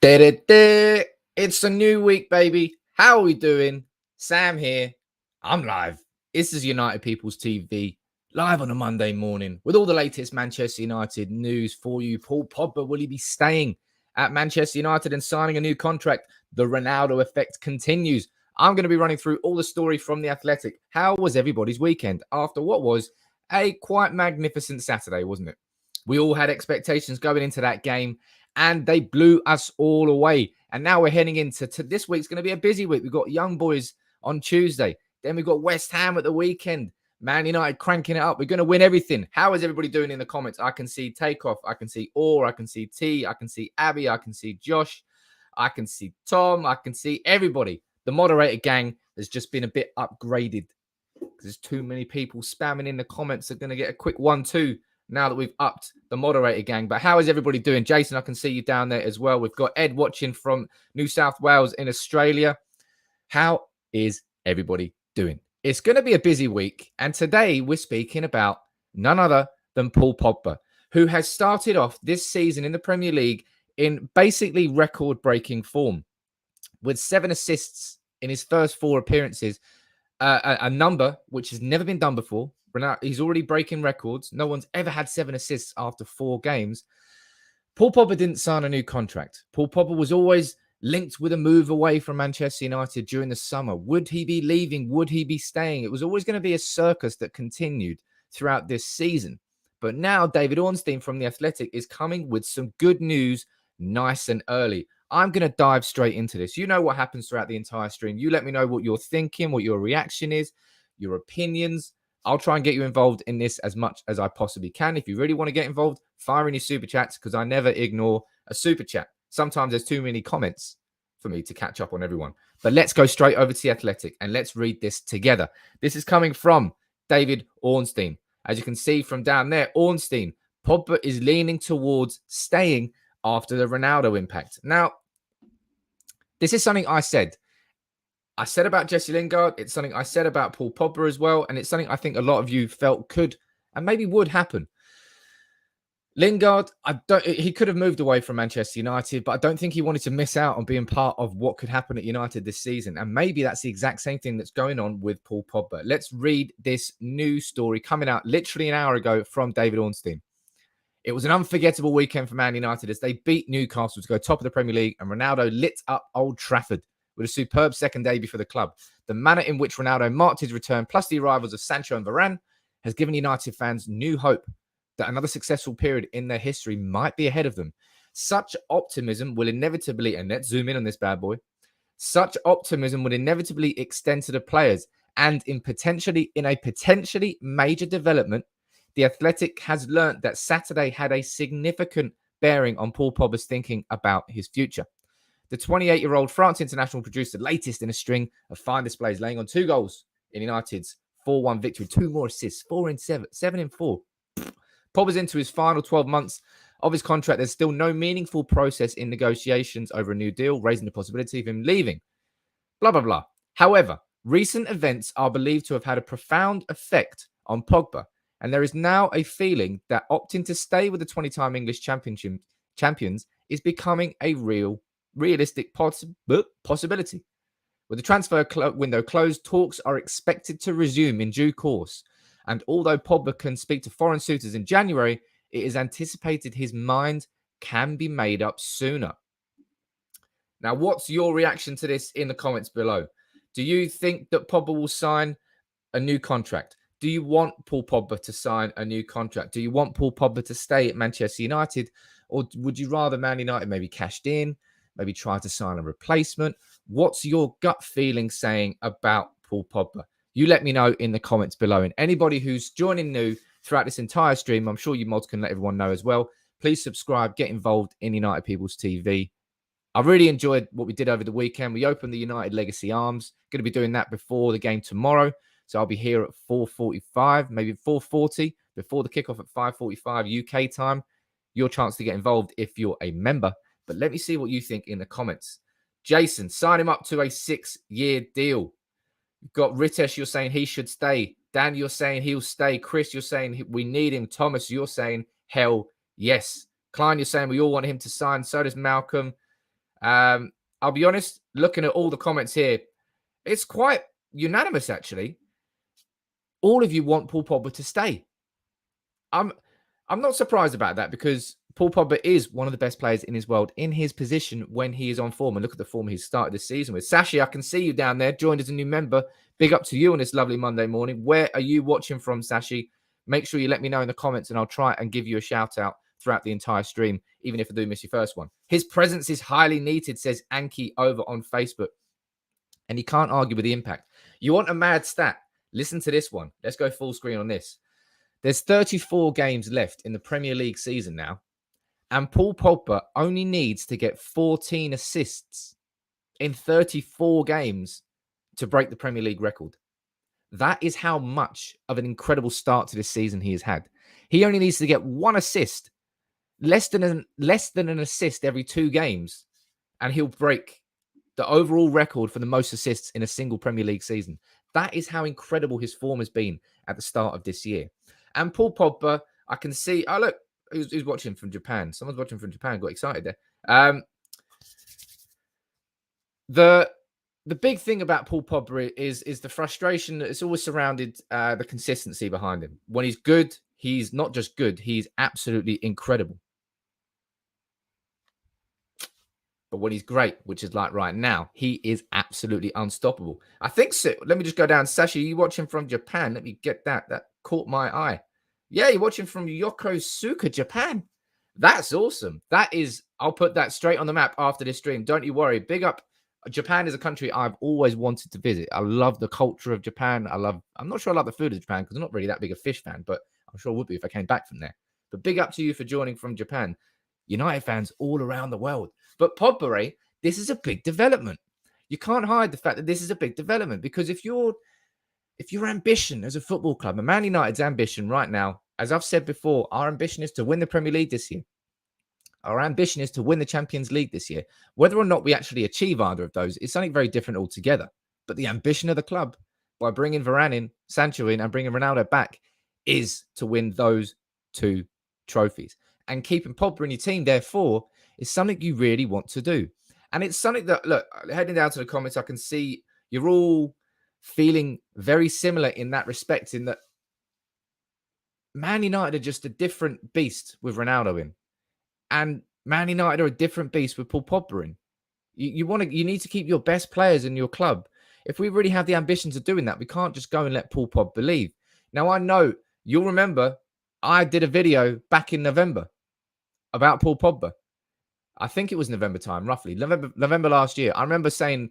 Da-da-da. It's a new week, baby. How are we doing? Sam here. I'm live. This is United People's TV, live on a Monday morning with all the latest Manchester United news for you. Paul Pogba, will he be staying at Manchester United and signing a new contract? The Ronaldo effect continues. I'm going to be running through all the story from The Athletic. How was everybody's weekend after what was a quite magnificent Saturday, wasn't it? We all had expectations going into that game, and they blew us all away. And now we're heading into this week's going to be a busy week. We've got Young Boys on Tuesday. Then we've got West Ham at the weekend. Man United cranking it up. We're going to win everything. How is everybody doing in the comments? I can see Takeoff. I can see Orr. I can see T. I can see Abby. I can see Josh. I can see Tom. I can see everybody. The moderator gang has just been a bit upgraded because there's too many people spamming in the comments. They're going to get a quick 1-2 now that we've upped the moderator gang. But how is everybody doing? Jason, I can see you down there as well. We've got Ed watching from New South Wales in Australia. How is everybody doing? It's going to be a busy week. And today we're speaking about none other than Paul Pogba, who has started off this season in the Premier League in basically record-breaking form with 7 assists in his first 4 appearances, a number which has never been done before. He's already breaking records. No one's ever had 7 assists after 4 games. Paul Pogba didn't sign a new contract. Paul Pogba was always linked with a move away from Manchester United during the summer. Would he be leaving? Would he be staying? It was always going to be a circus that continued throughout this season. But now David Ornstein from The Athletic is coming with some good news nice and early. I'm going to dive straight into this. You know what happens throughout the entire stream. You let me know what you're thinking, what your reaction is, your opinions. I'll try and get you involved in this as much as I possibly can. If you really want to get involved, fire in your super chats because I never ignore a super chat. Sometimes there's too many comments for me to catch up on everyone. But let's go straight over to The Athletic and let's read this together. This is coming from David Ornstein. As you can see from down there, Ornstein, Pogba is leaning towards staying after the Ronaldo impact. Now, this is something I said. I said about Jesse Lingard. It's something I said about Paul Pogba as well. And it's something I think a lot of you felt could and maybe would happen. Lingard, he could have moved away from Manchester United, but I don't think he wanted to miss out on being part of what could happen at United this season. And maybe that's the exact same thing that's going on with Paul Pogba. Let's read this new story coming out literally an hour ago from David Ornstein. It was an unforgettable weekend for Man United as they beat Newcastle to go top of the Premier League, and Ronaldo lit up Old Trafford with a superb second debut for the club. The manner in which Ronaldo marked his return, plus the arrivals of Sancho and Varane, has given United fans new hope that another successful period in their history might be ahead of them. Such optimism will inevitably, and let's zoom in on this bad boy, such optimism would inevitably extend to the players, and in a potentially major development, The Athletic has learnt that Saturday had a significant bearing on Paul Pogba's thinking about his future. The 28-year-old France international produced the latest in a string of fine displays, laying on 2 goals in United's 4-1 victory, 2 more assists, 4 in 7, 7 in 4. Pogba's into his final 12 months of his contract. There's still no meaningful process in negotiations over a new deal, raising the possibility of him leaving. Blah, blah, blah. However, recent events are believed to have had a profound effect on Pogba, and there is now a feeling that opting to stay with the 20-time English champions is becoming a realistic possibility. With the transfer window closed, talks are expected to resume in due course. And although Pogba can speak to foreign suitors in January, it is anticipated his mind can be made up sooner. Now, what's your reaction to this in the comments below? Do you think that Pogba will sign a new contract? Do you want Paul Pogba to sign a new contract? Do you want Paul Pogba to stay at Manchester United? Or would you rather Man United maybe cashed in, maybe try to sign a replacement? What's your gut feeling saying about Paul Pogba? You let me know in the comments below. And anybody who's joining new throughout this entire stream, I'm sure you mods can let everyone know as well. Please subscribe, get involved in United People's TV. I really enjoyed what we did over the weekend. We opened the United Legacy Arms. Going to be doing that before the game tomorrow. So I'll be here at 4:45, maybe 4:40, before the kickoff at 5:45 UK time. Your chance to get involved if you're a member. But let me see what you think in the comments. Jason, sign him up to a 6-year deal. You've got Ritesh, you're saying he should stay. Dan, you're saying he'll stay. Chris, you're saying we need him. Thomas, you're saying hell yes. Klein, you're saying we all want him to sign. So does Malcolm. I'll be honest, looking at all the comments here, it's quite unanimous, actually. All of you want Paul Pogba to stay. I'm not surprised about that because Paul Pogba is one of the best players in his world in his position when he is on form. And look at the form he's started this season with. Sashi, I can see you down there, joined as a new member. Big up to you on this lovely Monday morning. Where are you watching from, Sashi? Make sure you let me know in the comments and I'll try and give you a shout out throughout the entire stream, even if I do miss your first one. His presence is highly needed, says Anki over on Facebook. And he can't argue with the impact. You want a mad stat? Listen to this one. Let's go full screen on this. There's 34 games left in the Premier League season now, and Paul Pogba only needs to get 14 assists in 34 games to break the Premier League record. That is how much of an incredible start to this season he has had. He only needs to get one assist, less than an assist every 2 games, and he'll break the overall record for the most assists in a single Premier League season. That is how incredible his form has been at the start of this year. And Paul Pogba, I can see. Oh, look, who's watching from Japan? Someone's watching from Japan. Got excited there. The big thing about Paul Pogba is the frustration that it's always surrounded the consistency behind him. When he's good, he's not just good, he's absolutely incredible. But when he's great, which is like right now, he is absolutely unstoppable. I think so. Let me just go down. Sashi, you watching from Japan? Let me get that. That caught my eye. Yeah, you're watching from Yokosuka, Japan. That's awesome. That is, I'll put that straight on the map after this stream. Don't you worry. Big up. Japan is a country I've always wanted to visit. I love the culture of Japan. I'm not sure I like the food of Japan because I'm not really that big a fish fan, but I'm sure I would be if I came back from there. But big up to you for joining from Japan. United fans all around the world. But Pogba, this is a big development. You can't hide the fact that this is a big development because if your ambition as a football club, and Man United's ambition right now, as I've said before, our ambition is to win the Premier League this year. Our ambition is to win the Champions League this year. Whether or not we actually achieve either of those is something very different altogether. But the ambition of the club, by bringing Varane in, Sancho in, and bringing Ronaldo back, is to win those 2 trophies. And keeping Pogba in your team, therefore, is something you really want to do. And it's something that, look, heading down to the comments, I can see you're all feeling very similar in that respect, in that Man United are just a different beast with Ronaldo in. And Man United are a different beast with Paul Pogba in. You need to keep your best players in your club. If we really have the ambitions of doing that, we can't just go and let Paul Pogba leave. Now, I know you'll remember I did a video back in November about Paul Pogba. I think it was November time, roughly. November last year. I remember saying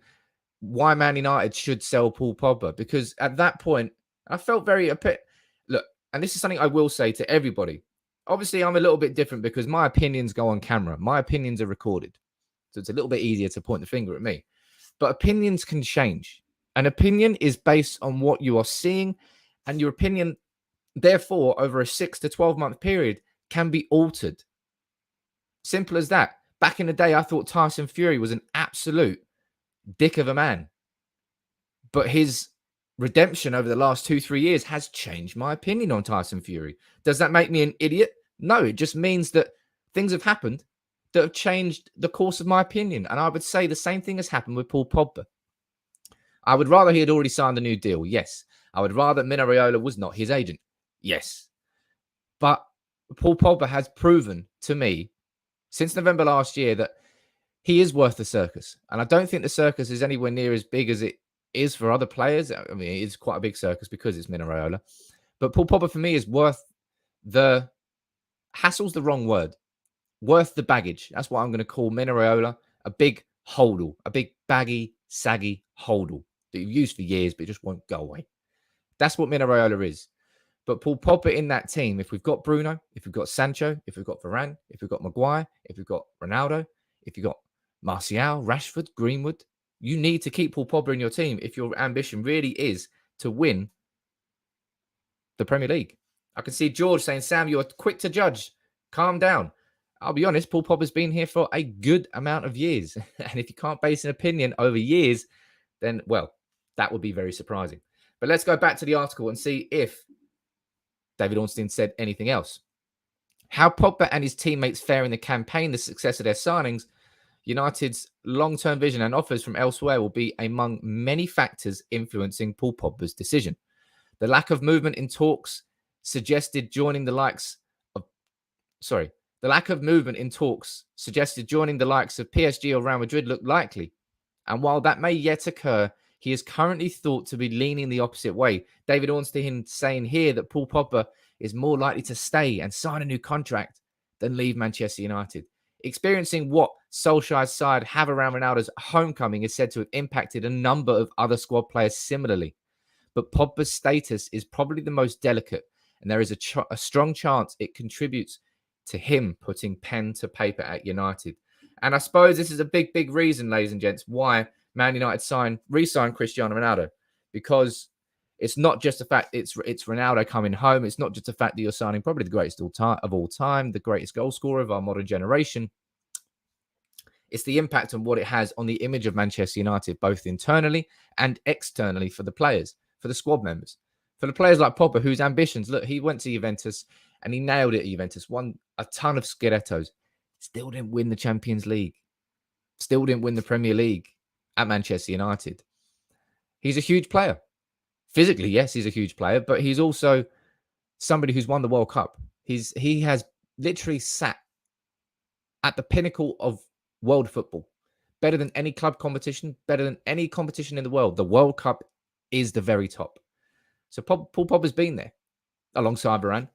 why Man United should sell Paul Pogba because at that point, I felt very... Look, and this is something I will say to everybody. Obviously, I'm a little bit different because my opinions go on camera. My opinions are recorded. So it's a little bit easier to point the finger at me. But opinions can change. An opinion is based on what you are seeing, and your opinion, therefore, over a 6 to 12-month period can be altered. Simple as that. Back in the day, I thought Tyson Fury was an absolute dick of a man. But his redemption over the last 2-3 years has changed my opinion on Tyson Fury. Does that make me an idiot? No, it just means that things have happened that have changed the course of my opinion. And I would say the same thing has happened with Paul Pogba. I would rather he had already signed a new deal. Yes. I would rather Mino Raiola was not his agent. Yes. But Paul Pogba has proven to me since November last year that he is worth the circus. And I don't think the circus is anywhere near as big as it is for other players. I mean, it is quite a big circus because it's Mino Raiola. But Paul Pogba, for me, is worth the... Hassle's the wrong word. Worth the baggage. That's what I'm going to call Mino Raiola. A big holdall. A big baggy, saggy holdall that you've used for years, but it just won't go away. That's what Mino Raiola is. But Paul Pogba in that team, if we've got Bruno, if we've got Sancho, if we've got Varane, if we've got Mcguire, if we've got Ronaldo, if you've got Martial, Rashford, Greenwood, you need to keep Paul Pogba in your team if your ambition really is to win the Premier League. I can see George saying, Sam, you're quick to judge. Calm down. I'll be honest, Paul Pogba's been here for a good amount of years. And if you can't base an opinion over years, then, well, that would be very surprising. But let's go back to the article and see if David Ornstein said anything else. How Pogba and his teammates fare in the campaign, the success of their signings. United's long-term vision and offers from elsewhere will be among many factors influencing Paul Pogba's decision. The lack of movement in talks suggested joining the likes of the lack of movement in talks suggested joining the likes of PSG or Real Madrid looked likely. And while that may yet occur, he is currently thought to be leaning the opposite way. David Ornstein saying here that Paul Pogba is more likely to stay and sign a new contract than leave Manchester United. Experiencing what Solskjaer's side have around Ronaldo's homecoming is said to have impacted a number of other squad players similarly. But Pogba's status is probably the most delicate, and there is a strong chance it contributes to him putting pen to paper at United. And I suppose this is a big, big reason, ladies and gents, why Man United re-signed Cristiano Ronaldo. Because it's not just the fact it's Ronaldo coming home. It's not just the fact that you're signing probably the greatest of all time, the greatest goal scorer of our modern generation. It's the impact on what it has on the image of Manchester United, both internally and externally for the players, for the squad members. For the players like Pogba, whose ambitions, look, he went to Juventus and he nailed it at Juventus, won a ton of Scudettos, still didn't win the Champions League, still didn't win the Premier League at Manchester United. He's a huge player. Physically, yes, he's a huge player, but he's also somebody who's won the World Cup. He has literally sat at the pinnacle of world football. Better than any club competition, better than any competition in the world. The World Cup is the very top. So Paul Pogba's been there alongside Varane.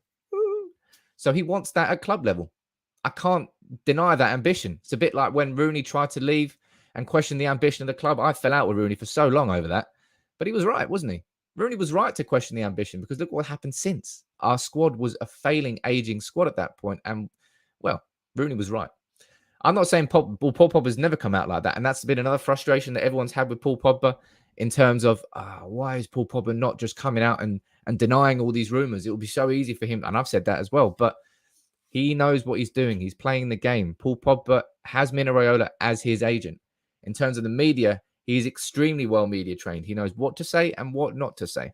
So he wants that at club level. I can't deny that ambition. It's a bit like when Rooney tried to leave and question the ambition of the club. I fell out with Rooney for so long over that. But he was right, wasn't he? Rooney was right to question the ambition because look what happened since. Our squad was a failing, aging squad at that point. And, well, Rooney was right. I'm not saying Paul Pogba's never come out like that. And that's been another frustration that everyone's had with Paul Pogba in terms of, why is Paul Pogba not just coming out and denying all these rumours? It would be so easy for him. And I've said that as well. But he knows what he's doing. He's playing the game. Paul Pogba has Mino Raiola as his agent. In terms of the media, he's extremely well media trained. He knows what to say and what not to say.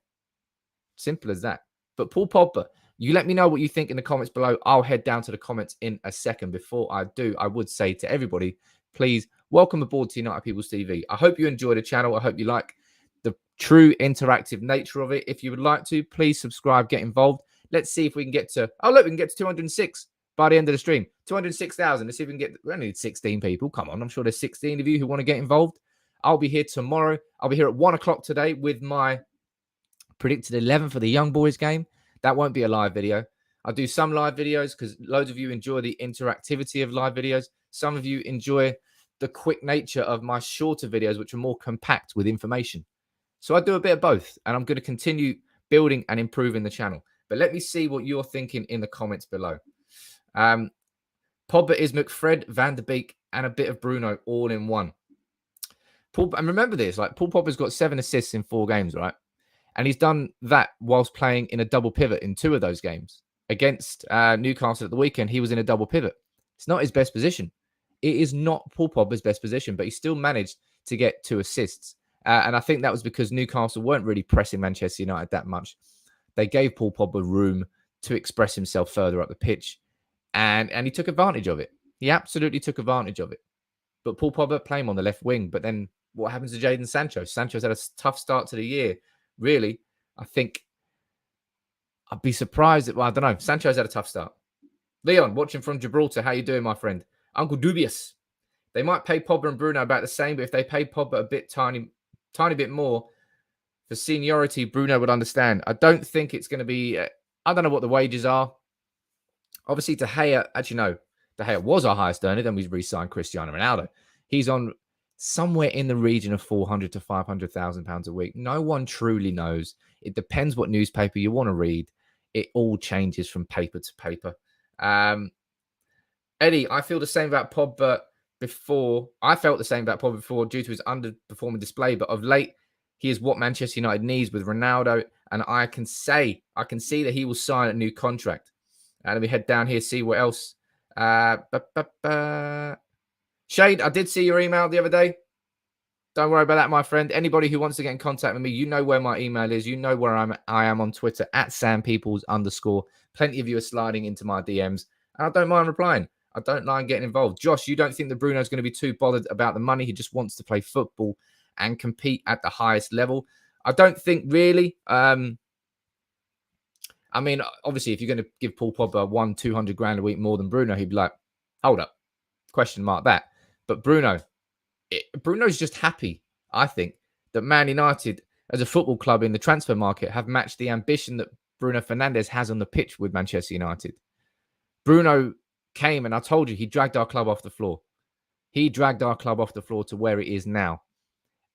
Simple as that. But Paul Pogba, you let me know what you think in the comments below. I'll head down to the comments in a second. Before I do, I would say to everybody, please welcome aboard to United People's TV. I hope you enjoy the channel. I hope you like the true interactive nature of it. If you would like to, please subscribe, get involved. Let's see if we can get to, we can get to 206 by the end of the stream. 206,000. Let's see if we can get, we only need 16 people. Come on, I'm sure there's 16 of you who want to get involved. I'll be here tomorrow. I'll be here at 1 o'clock today with my predicted 11 for the Young Boys game. That won't be a live video. I'll do some live videos because loads of you enjoy the interactivity of live videos. Some of you enjoy the quick nature of my shorter videos, which are more compact with information. So I do a bit of both, and I'm going to continue building and improving the channel. But let me see what you're thinking in the comments below. Pogba is McFred, Van der Beek, and a bit of Bruno all in one. And remember this, like Paul Pogba's got 7 assists in 4 games, right? And he's done that whilst playing in a double pivot in 2 of those games. Against Newcastle at the weekend, he was in a double pivot. It's not his best position. It is not Paul Pogba's best position, but he still managed to get 2 assists. And I think that was because Newcastle weren't really pressing Manchester United that much. They gave Paul Pogba room to express himself further up the pitch. And he took advantage of it. He absolutely took advantage of it. But Paul Pogba played him on the left wing. But then what happens to Jadon Sancho? Sancho's had a tough start to the year. Really, I think I'd be surprised that, well, I don't know. Sancho's had a tough start. Leon, watching from Gibraltar. How you doing, my friend? Uncle Dubious. They might pay Pogba and Bruno about the same, but if they pay Pogba a bit tiny bit more for seniority, Bruno would understand. I don't think it's going to be, I don't know what the wages are. Obviously, De Gea, actually, no. De Gea was our highest earner. Then we re-signed Cristiano Ronaldo. He's on somewhere in the region of 400 to 500,000 pounds a week. No one truly knows. It depends what newspaper you want to read. It all changes from paper to paper. Eddie, I feel the same about Pogba before. I felt the same about Pogba before due to his underperforming display, but of late, he is what Manchester United needs with Ronaldo, and I can see that he will sign a new contract. Let me head down here, see what else. Shade, I did see your email the other day. Don't worry about that, my friend. Anybody who wants to get in contact with me, you know where my email is. You know where I am on Twitter, @SamPeoples_. Plenty of you are sliding into my DMs, and I don't mind replying. I don't mind getting involved. Josh, you don't think that Bruno's going to be too bothered about the money? He just wants to play football and compete at the highest level. I don't think really. I mean, obviously, if you're going to give Paul Pogba 200 grand a week more than Bruno, he'd be like, hold up, question mark that. But Bruno's just happy, I think, that Man United, as a football club in the transfer market, have matched the ambition that Bruno Fernandes has on the pitch with Manchester United. Bruno came, and I told you, he dragged our club off the floor. He dragged our club off the floor to where it is now.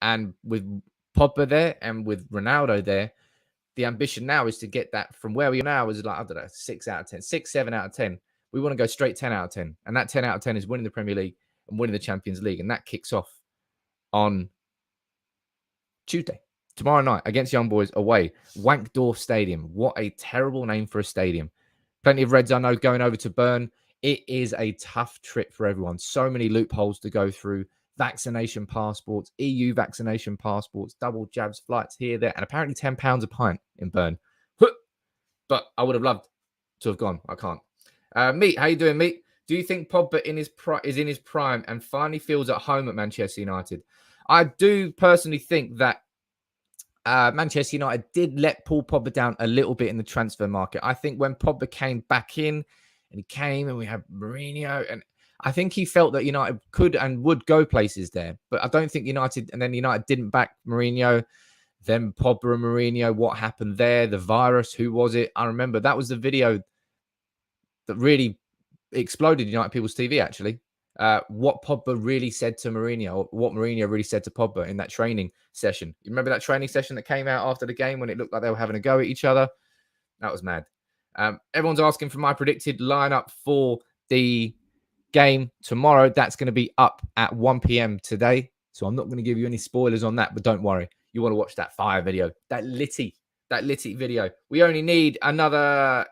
And with Pogba there and with Ronaldo there, the ambition now is to get that from where we are now is like, I don't know, 6 out of 10, 6, 7 out of 10. We want to go straight 10 out of 10. And that 10 out of 10 is winning the Premier League and winning the Champions League. And that kicks off on Tuesday, tomorrow night, against Young Boys away. Wankdorf Stadium. What a terrible name for a stadium. Plenty of Reds, I know, going over to Bern. It is a tough trip for everyone. So many loopholes to go through. Vaccination passports, EU vaccination passports, double jabs, flights here, there, and apparently £10 a pint in Bern. But I would have loved to have gone. I can't. Meat, how you doing, Meat? Do you think Pogba is in his prime and finally feels at home at Manchester United? I do personally think that Manchester United did let Paul Pogba down a little bit in the transfer market. I think when Pogba came back in, and he came and we had Mourinho, and I think he felt that United could and would go places there. But I don't think United didn't back Mourinho. Then Pogba and Mourinho, what happened there? The virus, who was it? I remember that was the video that really exploded United People's TV, actually. What Pogba really said to Mourinho, or what Mourinho really said to Pogba in that training session. You remember that training session that came out after the game when it looked like they were having a go at each other? That was mad. Everyone's asking for my predicted lineup for the game tomorrow. That's going to be up at 1 p.m. today. So I'm not going to give you any spoilers on that, but don't worry. You want to watch that fire video, that litty video. We only need another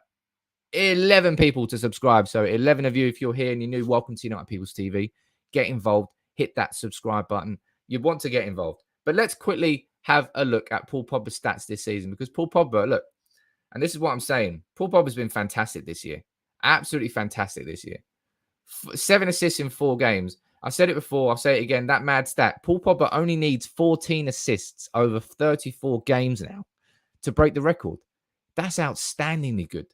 11 people to subscribe. So 11 of you, if you're here and you're new, welcome to United People's TV. Get involved. Hit that subscribe button. You want to get involved. But let's quickly have a look at Paul Pogba's stats this season, because Paul Pogba, look, and this is what I'm saying. Paul Pogba's been fantastic this year. Absolutely fantastic this year. 7 assists in 4 games. I said it before. I'll say it again. That mad stat. Paul Pogba only needs 14 assists over 34 games now to break the record. That's outstandingly good.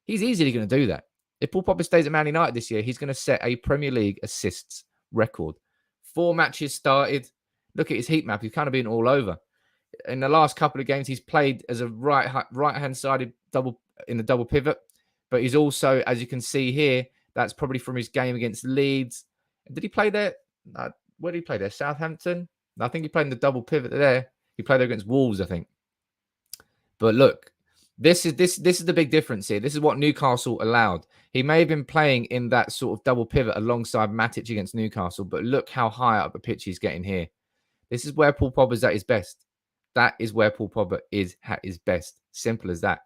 He's easily going to do that. If Paul Pogba stays at Man United this year, he's going to set a Premier League assists record. 4 matches started. Look at his heat map. He's kind of been all over. In the last couple of games, he's played as a right-hand sided double pivot. But he's also, as you can see here, that's probably from his game against Leeds. Did he play there? Where did he play there? Southampton? I think he played in the double pivot there. He played there against Wolves, I think. But look, this is the big difference here. This is what Newcastle allowed. He may have been playing in that sort of double pivot alongside Matic against Newcastle, but look how high up the pitch he's getting here. This is where Paul Pogba is at his best. That is where Paul Pogba is at his best. Simple as that.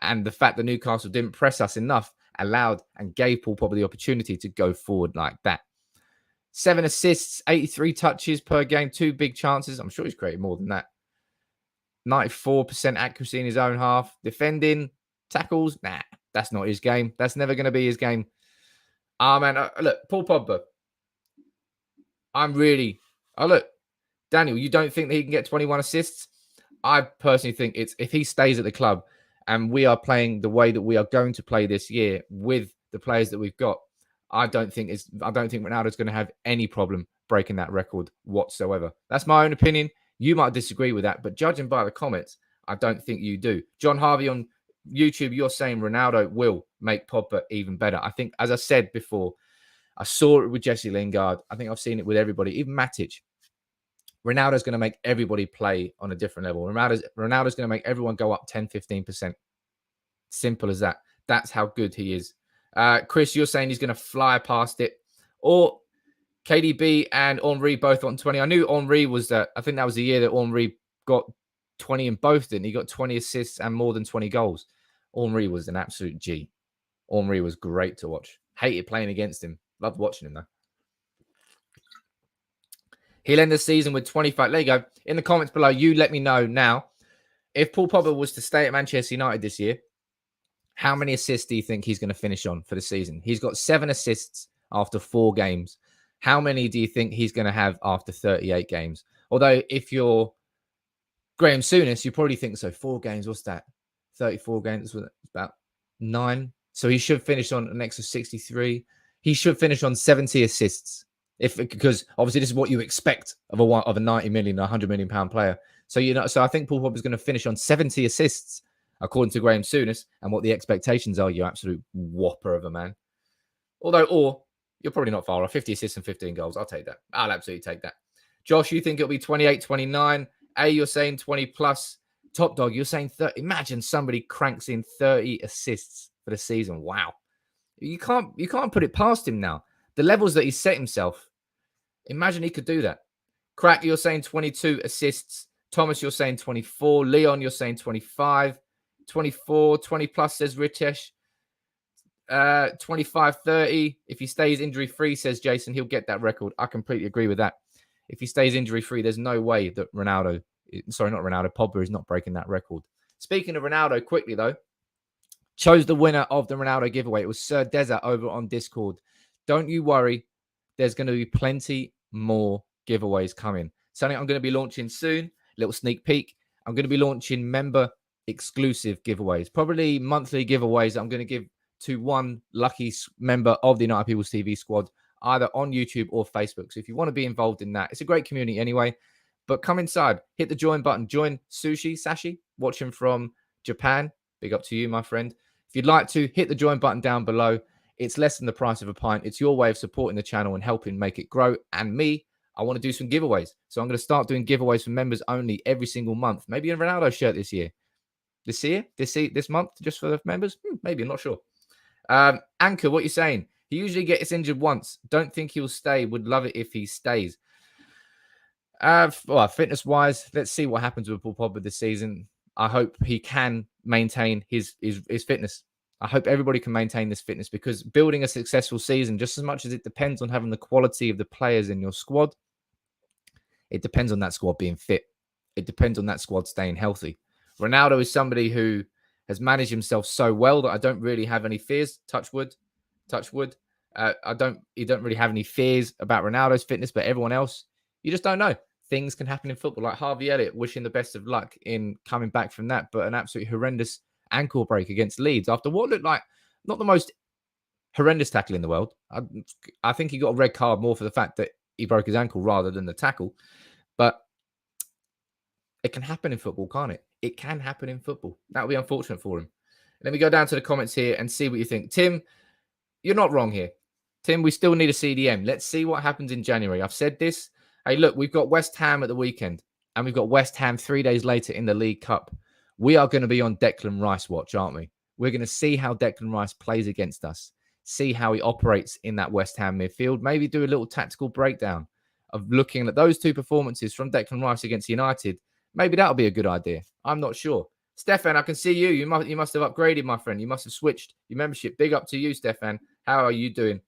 And the fact that Newcastle didn't press us enough allowed and gave Paul Pogba the opportunity to go forward like that. 7 assists, 83 touches per game, 2 big chances. I'm sure he's created more than that. 94% accuracy in his own half. Defending, tackles, nah, that's not his game. That's never going to be his game. Man, look, Paul Pogba. Look, Daniel, you don't think that he can get 21 assists? I personally think if he stays at the club and we are playing the way that we are going to play this year with the players that we've got, I don't think Ronaldo's going to have any problem breaking that record whatsoever. That's my own opinion. You might disagree with that, but judging by the comments, I don't think you do. John Harvey on YouTube, you're saying Ronaldo will make Pogba even better. I think, as I said before, I saw it with Jesse Lingard. I think I've seen it with everybody, even Matic. Ronaldo's going to make everybody play on a different level. Ronaldo's going to make everyone go up 10, 15%. Simple as that. That's how good he is. Chris, you're saying he's going to fly past it. Or KDB and Henry both on 20. I knew Henry was that. I think that was the year that Henry got 20 in both, didn't he? He got 20 assists and more than 20 goals. Henry was an absolute G. Henry was great to watch. Hated playing against him. Loved watching him, though. He'll end the season with 25. There you go. In the comments below, you let me know now. If Paul Pogba was to stay at Manchester United this year, how many assists do you think he's going to finish on for the season? He's got 7 assists after 4 games. How many do you think he's going to have after 38 games? Although if you're Graham Souness, you probably think so. 4 games, what's that? 34 games, about 9. So he should finish on an extra 63. He should finish on 70 assists. Because obviously this is what you expect of a 90 million, 100 million pound player. So I think Paul Pogba is going to finish on 70 assists, according to Graham Souness, and what the expectations are. You absolute whopper of a man. Or you're probably not far off. 50 assists and 15 goals. I'll take that. I'll absolutely take that. Josh, you think it'll be 28, 29? You're saying 20 plus. Top Dog, you're saying 30. Imagine somebody cranks in 30 assists for the season. Wow. You can't put it past him now. The levels that he's set himself. Imagine he could do that. Crack, you're saying 22 assists. Thomas, you're saying 24. Leon, you're saying 25. 24, 20 plus, says Ritesh. 25, 30. If he stays injury-free, says Jason, he'll get that record. I completely agree with that. If he stays injury-free, there's no way that Pogba is not breaking that record. Speaking of Ronaldo, quickly though, chose the winner of the Ronaldo giveaway. It was Sir Desert over on Discord. Don't you worry. There's going to be plenty more giveaways coming. Something I'm going to be launching soon. Little sneak peek. I'm going to be launching member exclusive giveaways. Probably monthly giveaways that I'm going to give to one lucky member of the United People's TV squad, either on YouTube or Facebook. So if you want to be involved in that, it's a great community anyway. But come inside, hit the join button. Join Sashi, watching from Japan. Big up to you, my friend. If you'd like to, hit the join button down below. It's less than the price of a pint. It's your way of supporting the channel and helping make it grow. And me, I want to do some giveaways. So I'm going to start doing giveaways for members only every single month. Maybe a Ronaldo shirt this year. This month, just for the members? Maybe, I'm not sure. Anchor, what you saying? He usually gets injured once. Don't think he'll stay. Would love it if he stays. Fitness-wise, let's see what happens with Paul Pogba this season. I hope he can maintain his fitness. I hope everybody can maintain this fitness, because building a successful season, just as much as it depends on having the quality of the players in your squad, it depends on that squad being fit. It depends on that squad staying healthy. Ronaldo is somebody who has managed himself so well that I don't really have any fears. Touch wood. You don't really have any fears about Ronaldo's fitness, but everyone else, you just don't know. Things can happen in football, like Harvey Elliott, wishing the best of luck in coming back from that, but an absolutely horrendous ankle break against Leeds after what looked like not the most horrendous tackle in the world. I think he got a red card more for the fact that he broke his ankle rather than the tackle. But it can happen in football, can't it? It can happen in football. That would be unfortunate for him. Let me go down to the comments here and see what you think. Tim, you're not wrong here. Tim, we still need a CDM. Let's see what happens in January. I've said this. Hey, look, we've got West Ham at the weekend, and we've got West Ham 3 days later in the League Cup. We are going to be on Declan Rice watch, aren't we? We're going to see how Declan Rice plays against us, see how he operates in that West Ham midfield, maybe do a little tactical breakdown of looking at those 2 performances from Declan Rice against United. Maybe that'll be a good idea. I'm not sure. Stefan, I can see you. You must have upgraded, my friend. You must have switched your membership. Big up to you, Stefan. How are you doing?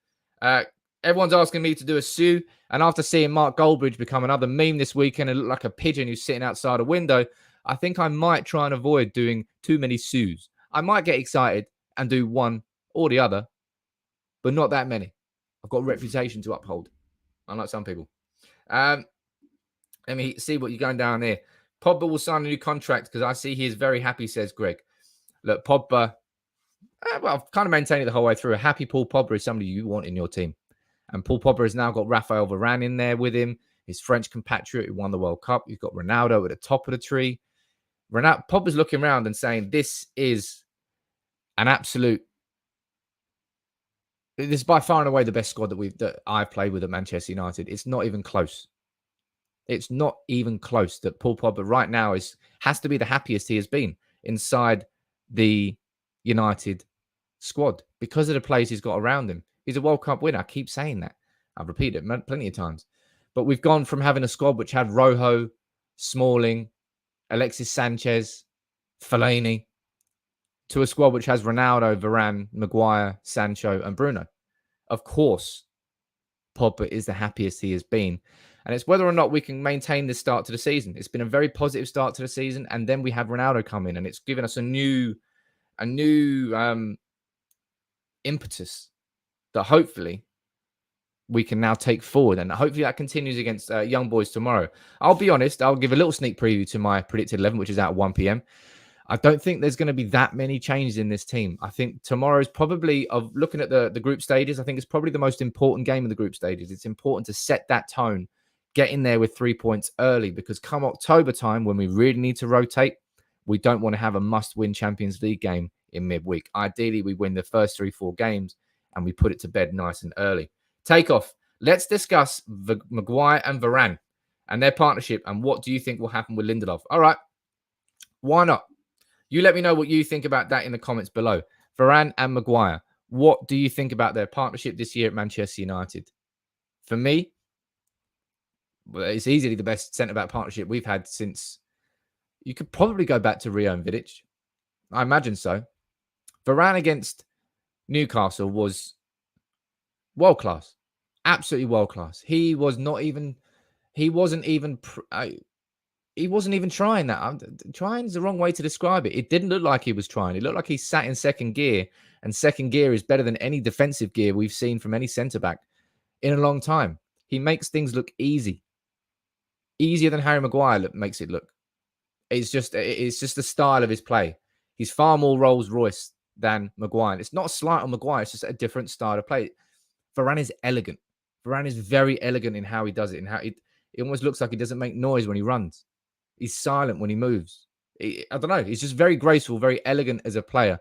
Everyone's asking me to do a Sue. And after seeing Mark Goldbridge become another meme this weekend and look like a pigeon who's sitting outside a window, I think I might try and avoid doing too many Sues. I might get excited and do one or the other, but not that many. I've got a reputation to uphold, unlike some people. Let me see what you're going down here. Pogba will sign a new contract because I see he is very happy, says Greg. Look, Pogba, I've kind of maintained it the whole way through. A happy Paul Pogba is somebody you want in your team. And Paul Pogba has now got Raphael Varane in there with him, his French compatriot who won the World Cup. You've got Ronaldo at the top of the tree. Pogba's looking around and saying, this is an absolute... This is by far and away the best squad that I've played with at Manchester United. It's not even close. It's not even close that Paul Pogba right now has to be the happiest he has been inside the United squad because of the players he's got around him. He's a World Cup winner. I keep saying that. I've repeated it plenty of times. But we've gone from having a squad which had Rojo, Smalling, Alexis Sanchez, Fellaini, to a squad which has Ronaldo, Varane, Mcguire, Sancho, and Bruno. Of course, Pogba is the happiest he has been. And it's whether or not we can maintain this start to the season. It's been a very positive start to the season. And then we have Ronaldo come in, and it's given us a new impetus that hopefully we can now take forward. And hopefully that continues against Young Boys tomorrow. I'll be honest, I'll give a little sneak preview to my predicted 11, which is at 1 p.m. I don't think there's going to be that many changes in this team. I think tomorrow's probably, of looking at the group stages, I think it's probably the most important game of the group stages. It's important to set that tone, get in there with 3 points early, because come October time, when we really need to rotate, we don't want to have a must-win Champions League game in midweek. Ideally, we win the first 3-4 games and we put it to bed nice and early. Takeoff. Let's discuss Mcguire and Varane and their partnership, and what do you think will happen with Lindelof? All right. Why not? You let me know what you think about that in the comments below. Varane and Mcguire, what do you think about their partnership this year at Manchester United? For me, well, it's easily the best centre-back partnership we've had since, you could probably go back to Rio and Vidic. I imagine so. Varane against Newcastle was world-class. Absolutely world-class. He wasn't even trying that. Trying is the wrong way to describe it. It didn't look like he was trying. It looked like he sat in second gear, and second gear is better than any defensive gear we've seen from any centre-back in a long time. He makes things look easy. Easier than Harry Maguire makes it look. It's just the style of his play. He's far more Rolls Royce than Maguire. It's not a slight on Maguire. It's just a different style of play. Varane is elegant. Varane is very elegant in how he does it, and how it almost looks like he doesn't make noise when he runs. He's silent when he moves. I don't know. He's just very graceful, very elegant as a player.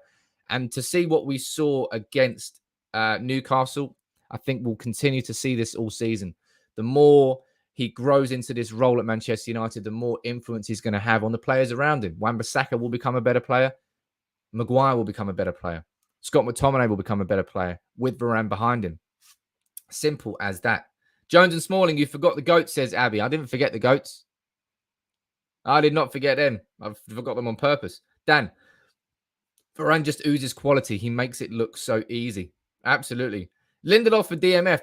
And to see what we saw against Newcastle, I think we'll continue to see this all season. The more he grows into this role at Manchester United, the more influence he's going to have on the players around him. Wan-Bissaka will become a better player. Maguire will become a better player. Scott McTominay will become a better player with Varane behind him. Simple as that. Jones and Smalling, you forgot the GOATs, says Abby. I didn't forget the GOATs. I did not forget them. I forgot them on purpose. Dan, Varane just oozes quality. He makes it look so easy. Absolutely. Lindelof for DMF.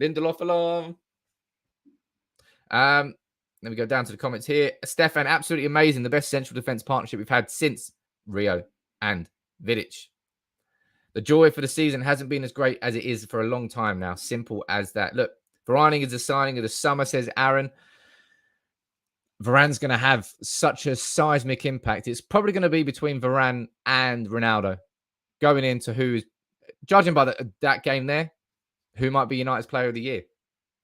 Lindelof alarm. Let me go down to the comments here. Stefan, absolutely amazing. The best central defense partnership we've had since Rio and Vidic. The joy for the season hasn't been as great as it is for a long time now. Simple as that. Look, Varane is the signing of the summer, says Aaron. Varane's going to have such a seismic impact. It's probably going to be between Varane and Ronaldo going into who's, judging by that game there, who might be United's player of the year.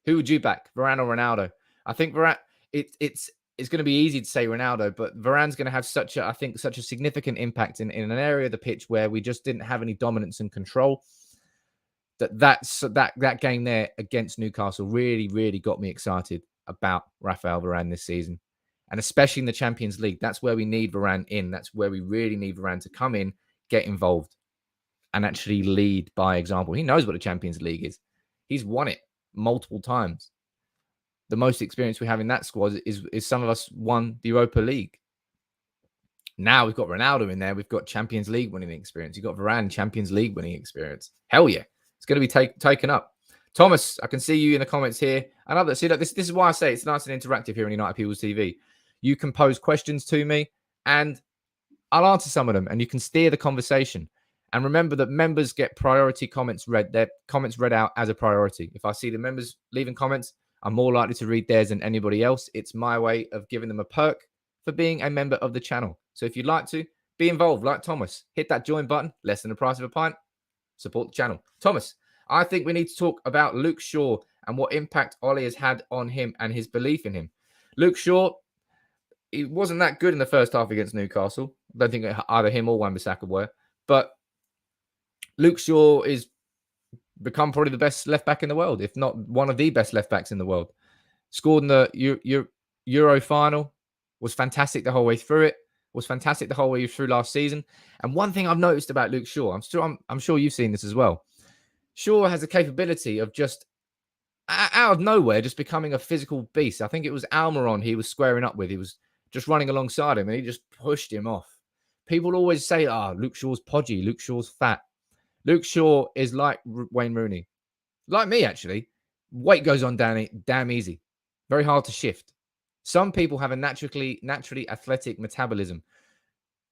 Who would you back, Varane or Ronaldo? I think Varane, it's going to be easy to say Ronaldo, but Varane's going to have such a significant impact in an area of the pitch where we just didn't have any dominance and control. That game there against Newcastle really, really got me excited about Raphael Varane this season, and especially in the Champions League. That's where we need Varane in. That's where we really need Varane to come in, get involved, and actually lead by example. He knows what the Champions League is. He's won it multiple times. The most experience we have in that squad is some of us won the Europa League. Now we've got Ronaldo in there. We've got Champions League winning experience. You've got Varane, Champions League winning experience. Hell yeah. It's going to be taken up. Thomas, I can see you in the comments here. And see, look, this is why I say it's nice and interactive here on United People's TV. You can pose questions to me and I'll answer some of them, and you can steer the conversation. And remember that members get priority comments read, their comments read out as a priority. If I see the members leaving comments, I'm more likely to read theirs than anybody else. It's my way of giving them a perk for being a member of the channel. So if you'd like to be involved, like Thomas, hit that join button, less than the price of a pint, support the channel. Thomas, I think we need to talk about Luke Shaw and what impact Ollie has had on him and his belief in him. Luke Shaw, he wasn't that good in the first half against Newcastle. I don't think either him or Wan-Bissaka were. But Luke Shaw is become probably the best left back in the world, if not one of the best left backs in the world. Scored in the Euro final, was fantastic the whole way through it, was fantastic the whole way through last season. And one thing I've noticed about Luke Shaw, I'm sure you've seen this as well. Shaw has a capability of just out of nowhere, just becoming a physical beast. I think it was Almiron he was squaring up with. He was just running alongside him and he just pushed him off. People always say, Luke Shaw's podgy, Luke Shaw's fat. Luke Shaw is like Wayne Rooney. Like me, actually. Weight goes on damn easy. Very hard to shift. Some people have a naturally athletic metabolism.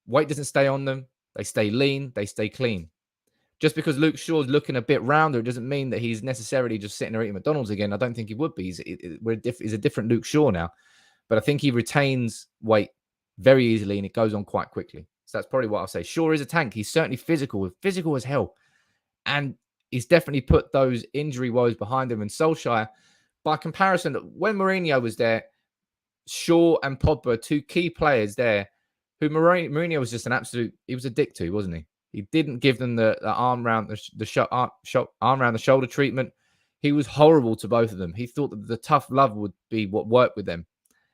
Weight doesn't stay on them. They stay lean. They stay clean. Just because Luke Shaw's looking a bit rounder, it doesn't mean that he's necessarily just sitting there eating McDonald's again. I don't think he would be. He's a different Luke Shaw now. But I think he retains weight very easily and it goes on quite quickly. So that's probably what I'll say. Shaw is a tank. He's certainly physical as hell. And he's definitely put those injury woes behind him. And Solskjaer, by comparison, when Mourinho was there, Shaw and Pogba, two key players there, who Mourinho was just an absolute, he was a dick to, wasn't he? He didn't give them the arm around arm around the shoulder treatment. He was horrible to both of them. He thought that the tough love would be what worked with them.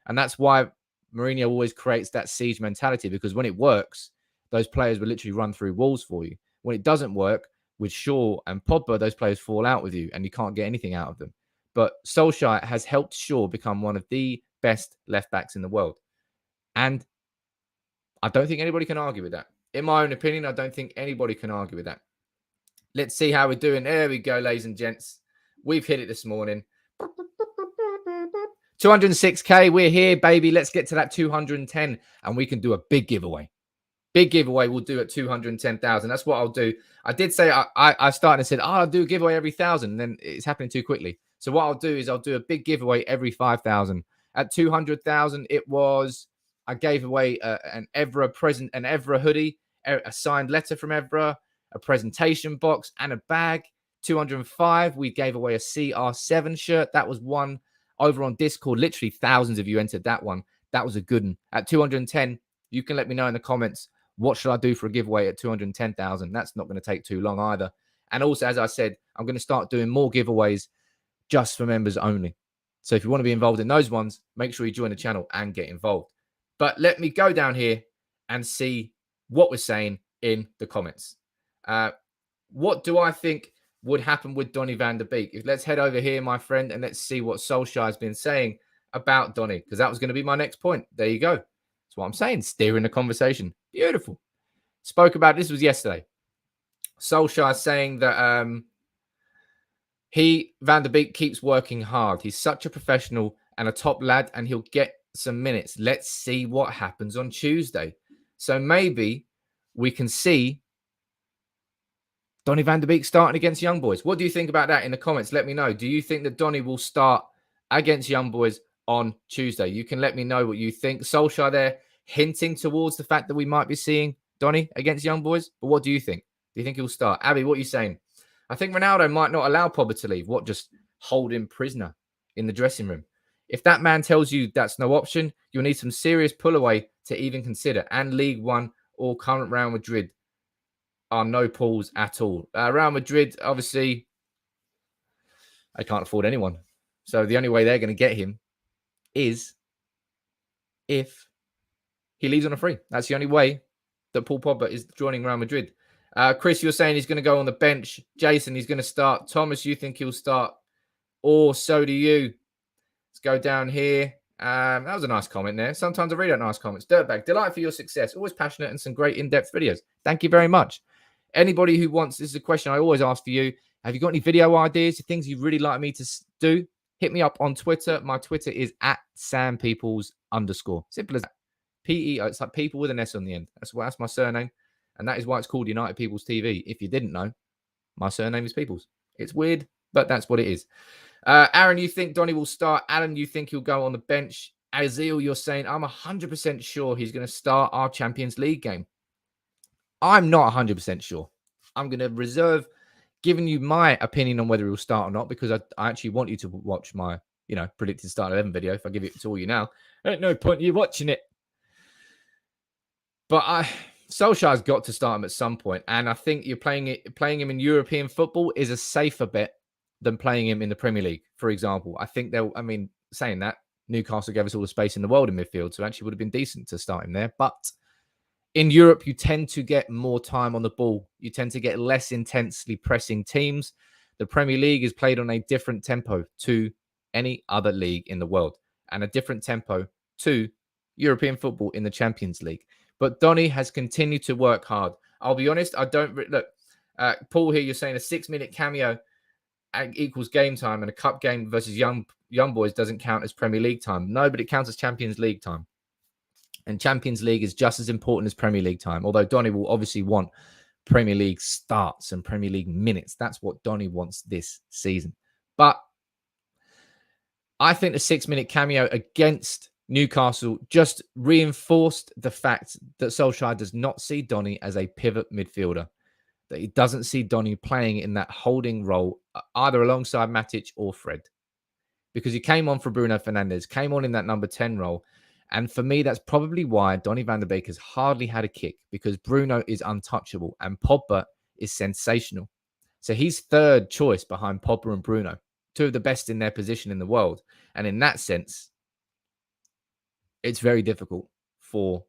And that's why Mourinho always creates that siege mentality, because when it works, those players will literally run through walls for you. When it doesn't work with Shaw and Pogba, those players fall out with you and you can't get anything out of them. But Solskjaer has helped Shaw become one of the best left backs in the world. And I don't think anybody can argue with that. In my own opinion, I don't think anybody can argue with that. Let's see how we're doing. There we go, ladies and gents. We've hit it this morning. 206K, we're here, baby. Let's get to that 210 and we can do a big giveaway. Big giveaway we'll do at 210,000. That's what I'll do. I did say I started and said, I'll do a giveaway every 1,000. And then it's happening too quickly. So what I'll do is I'll do a big giveaway every 5,000. At 200,000, it was, I gave away an Evra present, an Evra hoodie, a signed letter from Evra, a presentation box, and a bag. 205, we gave away a CR7 shirt. That was one over on Discord. Literally thousands of you entered that one. That was a good one. At 210, you can let me know in the comments, what should I do for a giveaway at 210,000? That's not going to take too long either. And also, as I said, I'm going to start doing more giveaways just for members only. So if you want to be involved in those ones, make sure you join the channel and get involved. But let me go down here and see what we're saying in the comments. What do I think would happen with Donny van der Beek? Let's head over here, my friend, and let's see what Solskjaer has been saying about Donny, because that was going to be my next point. There you go. That's what I'm saying. Steering the conversation. Beautiful. Spoke about this was yesterday. Solskjaer saying that Van der Beek keeps working hard. He's such a professional and a top lad, and he'll get some minutes. Let's see what happens on Tuesday. So maybe we can see Donny van der Beek starting against Young Boys. What do you think about that in the comments? Let me know. Do you think that Donny will start against Young Boys on Tuesday? You can let me know what you think. Solskjaer there hinting towards the fact that we might be seeing Donny against Young Boys. But what do you think? Do you think he'll start? Abby, what are you saying? I think Ronaldo might not allow Pogba to leave. What, just hold him prisoner in the dressing room? If that man tells you that's no option, you'll need some serious pull away to even consider. And League One or current Real Madrid are no pulls at all. Real Madrid, obviously, they can't afford anyone. So the only way they're going to get him is if he leaves on a free. That's the only way that Paul Pogba is joining Real Madrid. Chris, you're saying he's going to go on the bench. Jason, he's going to start. Thomas, you think he'll start? Or so do you. Let's go down here. That was a nice comment there. Sometimes I read out nice comments. Dirtbag, delight for your success. Always passionate and some great in-depth videos. Thank you very much. Anybody who wants, this is a question I always ask for you. Have you got any video ideas, things you'd really like me to do? Hit me up on Twitter. My Twitter is @SamPeoples_. Simple as that. P-E-O. It's like people with an S on the end. That's my surname. And that is why it's called United Peoples TV. If you didn't know, my surname is Peoples. It's weird, but that's what it is. Aaron, you think Donny will start? Alan, you think he'll go on the bench? Azil, you're saying, I'm 100% sure he's going to start our Champions League game. I'm not 100% sure. I'm going to reserve giving you my opinion on whether he'll start or not, because I actually want you to watch my, predicted start 11 video. If I give it to all you now, ain't no point in you watching it. But Solskjaer's got to start him at some point, and I think you're playing him in European football is a safer bet than playing him in the Premier League, for example. I think saying that, Newcastle gave us all the space in the world in midfield, so it actually would have been decent to start him there. But in Europe, you tend to get more time on the ball. You tend to get less intensely pressing teams. The Premier League is played on a different tempo to any other league in the world, and a different tempo to European football in the Champions League. But Donny has continued to work hard. I'll be honest, I don't look. Paul here, you're saying a 6-minute cameo equals game time, and a cup game versus young boys doesn't count as Premier League time. No, but it counts as Champions League time. And Champions League is just as important as Premier League time, although Donny will obviously want Premier League starts and Premier League minutes. That's what Donny wants this season. But I think the 6-minute cameo against Newcastle just reinforced the fact that Solskjaer does not see Donny as a pivot midfielder, that he doesn't see Donny playing in that holding role, either alongside Matic or Fred. Because he came on for Bruno Fernandes, came on in that number 10 role. And for me, that's probably why Donny van de Beek has hardly had a kick, because Bruno is untouchable and Pogba is sensational. So he's third choice behind Pogba and Bruno, two of the best in their position in the world. And in that sense, it's very difficult for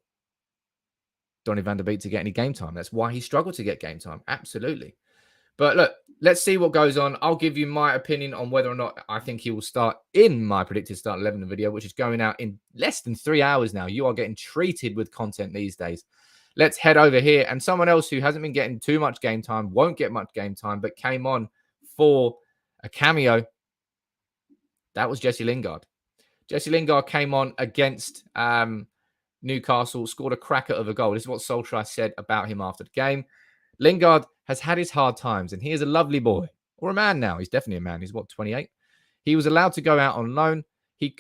Donny van de Beek to get any game time. That's why he struggled to get game time. Absolutely. But look, let's see what goes on. I'll give you my opinion on whether or not I think he will start in my predicted start 11 video, which is going out in less than 3 hours now. You are getting treated with content these days. Let's head over here. And someone else who hasn't been getting too much game time, won't get much game time, but came on for a cameo. That was Jesse Lingard. Jesse Lingard came on against Newcastle, scored a cracker of a goal. This is what Solskjaer said about him after the game. Lingard has had his hard times, and he is a lovely boy, or a man now. He's definitely a man. He's, 28? He was allowed to go out on loan. He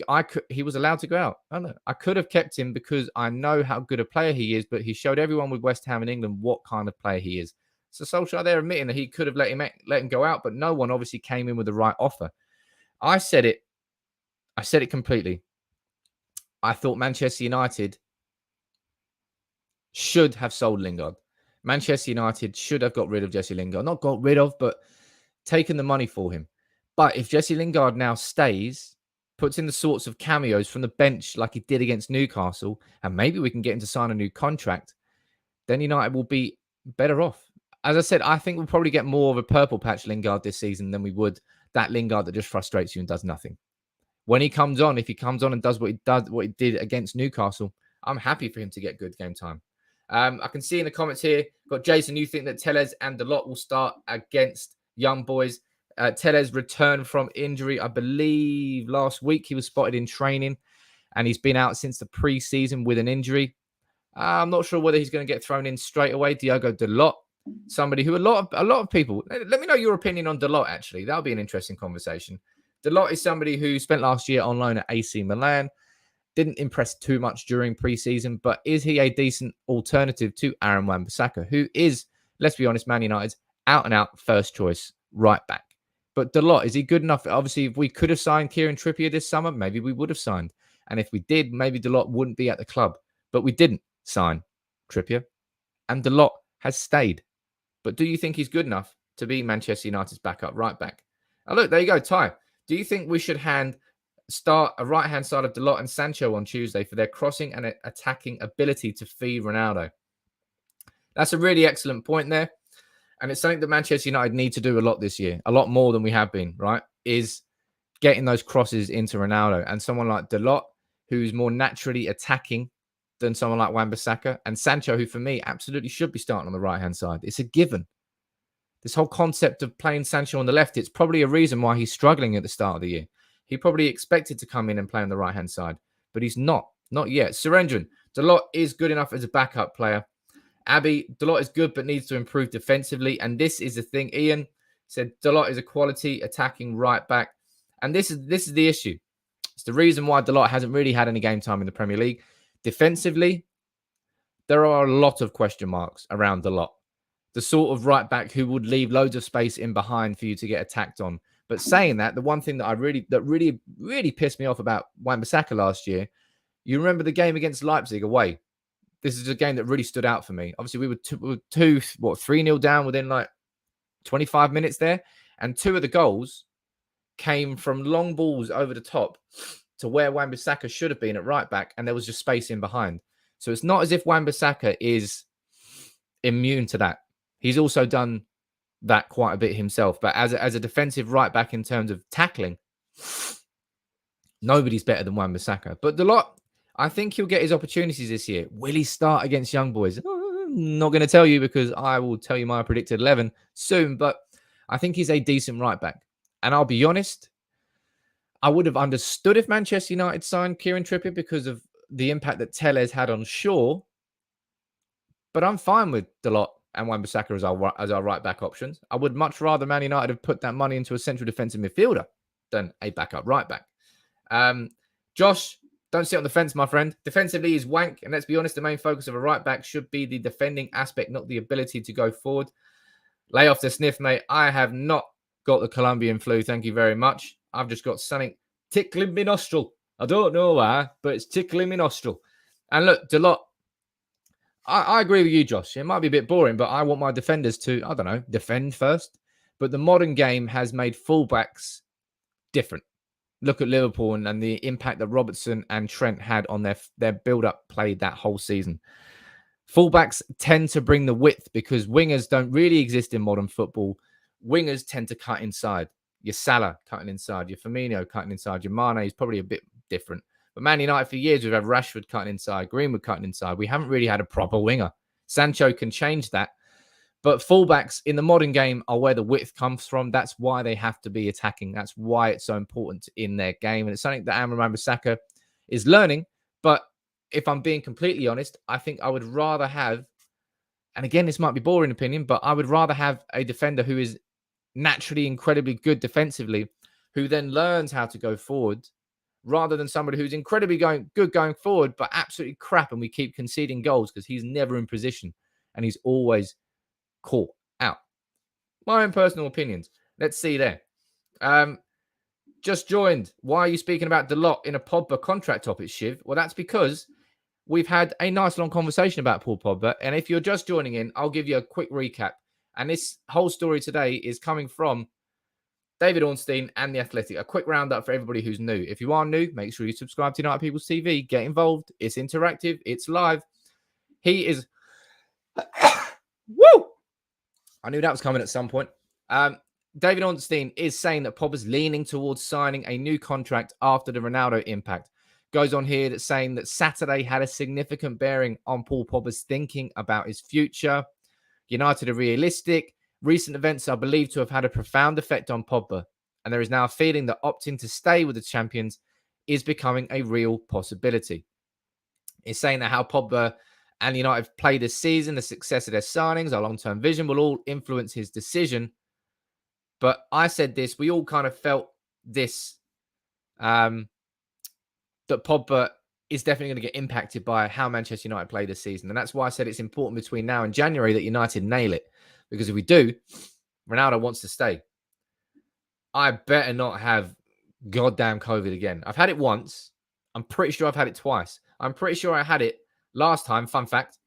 was allowed to go out. I could have kept him because I know how good a player he is, but he showed everyone with West Ham and England what kind of player he is. So Solskjaer there admitting that he could have let him go out, but no one obviously came in with the right offer. I said it completely. I thought Manchester United should have sold Lingard. Manchester United should have got rid of Jesse Lingard. Not got rid of, but taken the money for him. But if Jesse Lingard now stays, puts in the sorts of cameos from the bench like he did against Newcastle, and maybe we can get him to sign a new contract, then United will be better off. As I said, I think we'll probably get more of a purple patch Lingard this season than we would that Lingard that just frustrates you and does nothing. When he comes on, if he comes on and does what he did against Newcastle, I'm happy for him to get good game time. I can see in the comments here, got Jason, you think that Telles and Dalot will start against Young Boys. Telles returned from injury, I believe last week. He was spotted in training and he's been out since the pre-season with an injury. I'm not sure whether he's going to get thrown in straight away. Diogo Dalot, somebody who a lot of people, let me know your opinion on Dalot, actually. That'll be an interesting conversation. Dalot is somebody who spent last year on loan at AC Milan. Didn't impress too much during preseason, but is he a decent alternative to Aaron Wan-Bissaka, who is, let's be honest, Man United's out-and-out first choice right back? But Dalot, is he good enough? Obviously, if we could have signed Kieran Trippier this summer, maybe we would have signed. And if we did, maybe Dalot wouldn't be at the club. But we didn't sign Trippier, and Dalot has stayed. But do you think he's good enough to be Manchester United's backup right back? Oh, look, there you go, Ty. Do you think we should start a right-hand side of Dalot and Sancho on Tuesday for their crossing and attacking ability to feed Ronaldo? That's a really excellent point there. And it's something that Manchester United need to do a lot this year, a lot more than we have been, right? Is getting those crosses into Ronaldo. And someone like Dalot, who's more naturally attacking than someone like Wan-Bissaka, and Sancho, who for me absolutely should be starting on the right-hand side. It's a given. This whole concept of playing Sancho on the left, it's probably a reason why he's struggling at the start of the year. He probably expected to come in and play on the right-hand side, but he's not yet. Surendran, Dalot is good enough as a backup player. Abby, Dalot is good, but needs to improve defensively. And this is the thing. Ian said Dalot is a quality attacking right back. And this is the issue. It's the reason why Dalot hasn't really had any game time in the Premier League. Defensively, there are a lot of question marks around Dalot. The sort of right back who would leave loads of space in behind for you to get attacked on. But saying that, the one thing that really pissed me off about Wan-Bissaka last year, you remember the game against Leipzig away. This is a game that really stood out for me. Obviously, we were 3-0 down within like 25 minutes there. And 2 of the goals came from long balls over the top to where Wan-Bissaka should have been at right back. And there was just space in behind. So it's not as if Wan-Bissaka is immune to that. He's also done that quite a bit himself. But as a defensive right back in terms of tackling, nobody's better than Wan-Bissaka. But Dalot, I think he'll get his opportunities this year. Will he start against Young Boys? I'm not going to tell you because I will tell you my predicted 11 soon. But I think he's a decent right back. And I'll be honest, I would have understood if Manchester United signed Kieran Trippier because of the impact that Telles had on Shaw. But I'm fine with Dalot and Wan-Bissaka as our right back options. I would much rather Man United have put that money into a central defensive midfielder than a backup right back. Josh, don't sit on the fence, my friend. Defensively, he's wank, and let's be honest, the main focus of a right back should be the defending aspect, not the ability to go forward. Lay off the sniff, mate. I have not got the Colombian flu. Thank you very much. I've just got something tickling my nostril. I don't know why, but it's tickling my nostril. And look, Dalot, I agree with you, Josh. It might be a bit boring, but I want my defenders to, I don't know, defend first. But the modern game has made fullbacks different. Look at Liverpool and the impact that Robertson and Trent had on their build-up play that whole season. Fullbacks tend to bring the width because wingers don't really exist in modern football. Wingers tend to cut inside. Your Salah cutting inside, your Firmino cutting inside, your Mane is probably a bit different. But Man United for years, we've had Rashford cutting inside, Greenwood cutting inside. We haven't really had a proper winger. Sancho can change that. But fullbacks in the modern game are where the width comes from. That's why they have to be attacking. That's why it's so important in their game. And it's something that Wan-Bissaka is learning. But if I'm being completely honest, I think I would rather have, and again, this might be boring opinion, but I would rather have a defender who is naturally incredibly good defensively, who then learns how to go forward, rather than somebody who's incredibly good going forward, but absolutely crap, and we keep conceding goals because he's never in position and he's always caught out. My own personal opinions. Let's see there. Just joined. Why are you speaking about Dalot in a Pogba contract topic, Shiv? Well, that's because we've had a nice long conversation about Paul Pogba. And if you're just joining in, I'll give you a quick recap. And this whole story today is coming from David Ornstein and The Athletic. A quick roundup for everybody who's new. If you are new, make sure you subscribe to United People's TV. Get involved. It's interactive. It's live. He is... Woo! I knew that was coming at some point. David Ornstein is saying that Pogba's leaning towards signing a new contract after the Ronaldo impact. Goes on here that's saying that Saturday had a significant bearing on Paul Pogba's thinking about his future. United are realistic. Recent events are believed to have had a profound effect on Pogba, and there is now a feeling that opting to stay with the champions is becoming a real possibility. It's saying that how Pogba and United have played this season, the success of their signings, our long-term vision will all influence his decision. But I said this, we all kind of felt this, that Pogba is definitely going to get impacted by how Manchester United play this season. And that's why I said it's important between now and January that United nail it. Because if we do, Ronaldo wants to stay. I better not have goddamn COVID again. I've had it once. I'm pretty sure I've had it twice. I'm pretty sure I had it last time. Fun fact.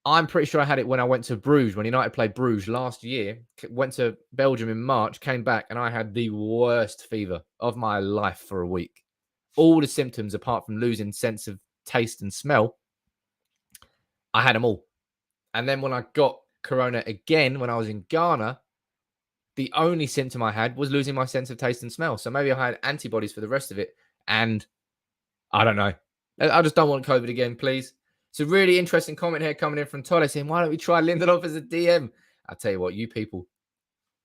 I'm pretty sure I had it when I went to Bruges, when United played Bruges last year. Went to Belgium in March, came back, and I had the worst fever of my life for a week. All the symptoms, apart from losing sense of taste and smell, I had them all. And then when I got Corona again, when I was in Ghana, the only symptom I had was losing my sense of taste and smell. So maybe I had antibodies for the rest of it. And I don't know. I just don't want COVID again, please. It's a really interesting comment here coming in from Tolle saying, why don't we try Lindelof as a DM? I'll tell you what, you people,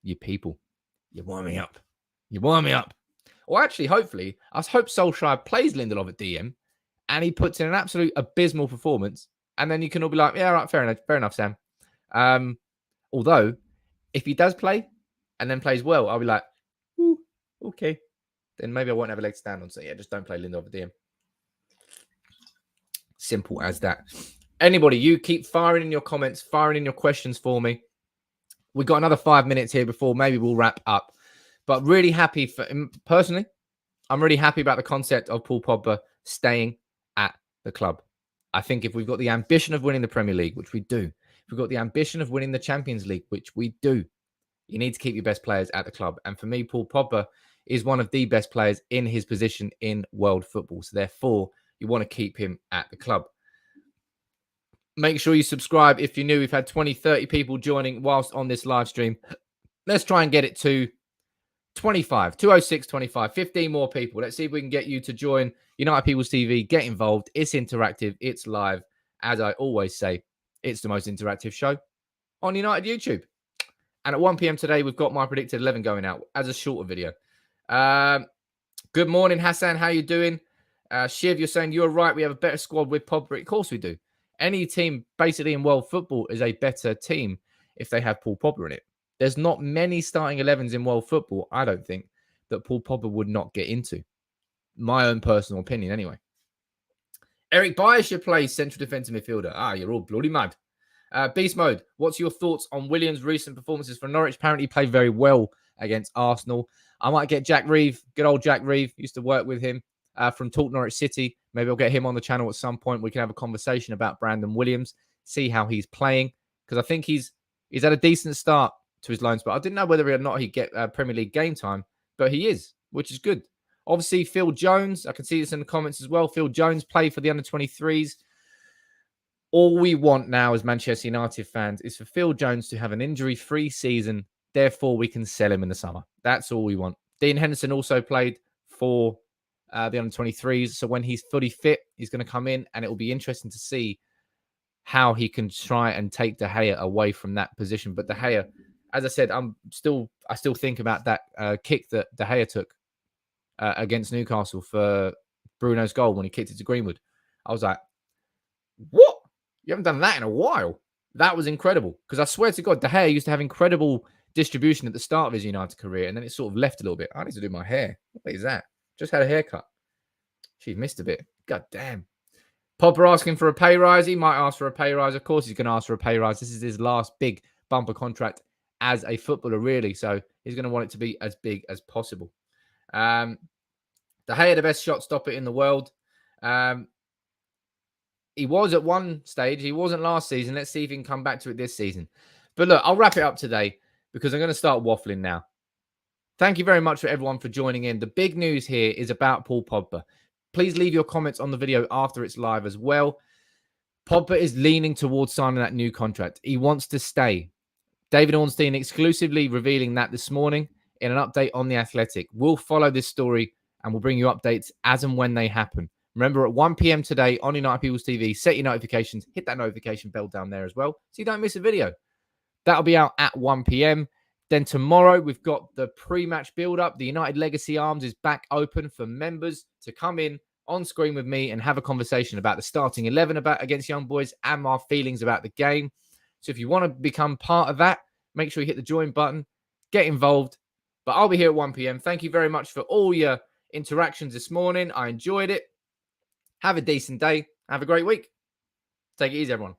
you warm me up. You warm me up. Or actually, hopefully, I hope Solskjaer plays Lindelof at DM and he puts in an absolute abysmal performance. And then you can all be like, yeah, all right, fair enough, Sam. Although, if he does play and then plays well, I'll be like, ooh, okay. Then maybe I won't have a leg to stand on. So yeah, just don't play Lindelof at DM. Simple as that. Anybody, you keep firing in your comments, firing in your questions for me. We've got another 5 minutes here before maybe we'll wrap up. But really happy for personally, I'm really happy about the concept of Paul Pogba staying at the club. I think if we've got the ambition of winning the Premier League, which we do, if we've got the ambition of winning the Champions League, which we do, you need to keep your best players at the club. And for me, Paul Pogba is one of the best players in his position in world football. So therefore, you want to keep him at the club. Make sure you subscribe if you're new. We've had 20, 30 people joining whilst on this live stream. Let's try and get it to 25, 206, 25, 15 more people. Let's see if we can get you to join United People's TV. Get involved. It's interactive. It's live. As I always say, it's the most interactive show on United YouTube. And at 1 p.m. today, we've got my predicted 11 going out as a shorter video. Good morning, Hassan. How you doing? Shiv, you're saying you're right. We have a better squad with Pogba. Of course we do. Any team basically in world football is a better team if they have Paul Pogba in it. There's not many starting 11s in world football, I don't think, that Paul Pogba would not get into. My own personal opinion, anyway. Eric Bayer should play central defensive midfielder. You're all bloody mad. Beast Mode, what's your thoughts on Williams' recent performances for Norwich? Apparently, he played very well against Arsenal. I might get Jack Reeve, good old Jack Reeve, used to work with him from Talk Norwich City. Maybe I'll get him on the channel at some point. We can have a conversation about Brandon Williams, see how he's playing, because I think he's had a decent start to his loans, but I didn't know whether or not he'd get Premier League game time, but he is, which is good. Obviously, Phil Jones, I can see this in the comments as well. Phil Jones played for the under-23s. All we want now as Manchester United fans is for Phil Jones to have an injury-free season. Therefore, we can sell him in the summer. That's all we want. Dean Henderson also played for the under-23s. So when he's fully fit, he's going to come in, and it will be interesting to see how he can try and take De Gea away from that position. But De Gea, as I said, I still think about that kick that De Gea took against Newcastle for Bruno's goal when he kicked it to Greenwood. I was like, what? You haven't done that in a while. That was incredible. Because I swear to God, De Gea used to have incredible distribution at the start of his United career, and then it sort of left a little bit. I need to do my hair. What is that? Just had a haircut. She missed a bit. God damn. Popper asking for a pay rise. He might ask for a pay rise. Of course he's going to ask for a pay rise. This is his last big bumper contract as a footballer, really. So he's going to want it to be as big as possible. De Gea, the best shot stopper in the world. He was at one stage. He wasn't last season. Let's see if he can come back to it this season. But look, I'll wrap it up today because I'm going to start waffling now. Thank you very much for everyone for joining in. The big news here is about Paul Pogba. Please leave your comments on the video after it's live as well. Pogba is leaning towards signing that new contract. He wants to stay. David Ornstein exclusively revealing that this morning in an update on The Athletic. We'll follow this story and we'll bring you updates as and when they happen. Remember, at 1 p.m. today on United People's TV, set your notifications, hit that notification bell down there as well so you don't miss a video. That'll be out at 1 p.m. Then tomorrow, we've got the pre-match build-up. The United Legacy Arms is back open for members to come in on screen with me and have a conversation about the starting 11 against Young Boys and our feelings about the game. So if you want to become part of that, make sure you hit the join button, get involved. But I'll be here at 1 p.m. Thank you very much for all your interactions this morning. I enjoyed it. Have a decent day. Have a great week. Take it easy, everyone.